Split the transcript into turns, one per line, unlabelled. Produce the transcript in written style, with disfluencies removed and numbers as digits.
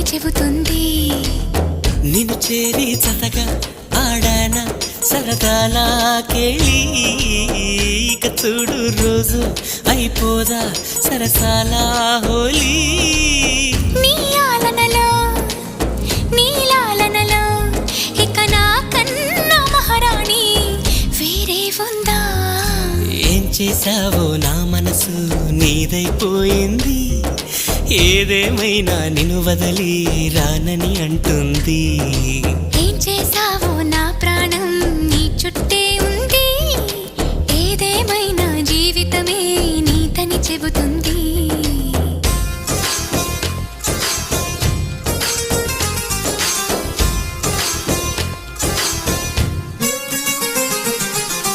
చెబుతుంది.
నిన్ను చేరి చతగా ఆడాన సరదాలా కేళి, ఇక చూడు రోజు అయిపోదా సరసాలా హోలీ.
నీ ఆలనలో నీ లాలనలో ఇక నా కన్నా మహారాణి వేరే ఉందా?
ఏం చేసావో నా మనసు నీదైపోయింది, ఏదేమైనా నిన్ను వదలి రానని అంటుంది.
ఏం చేసావో నా ప్రాణం నీ చుట్టే ఉంది, ఏదేమైనా జీవితమే నీతని చెబుతుంది.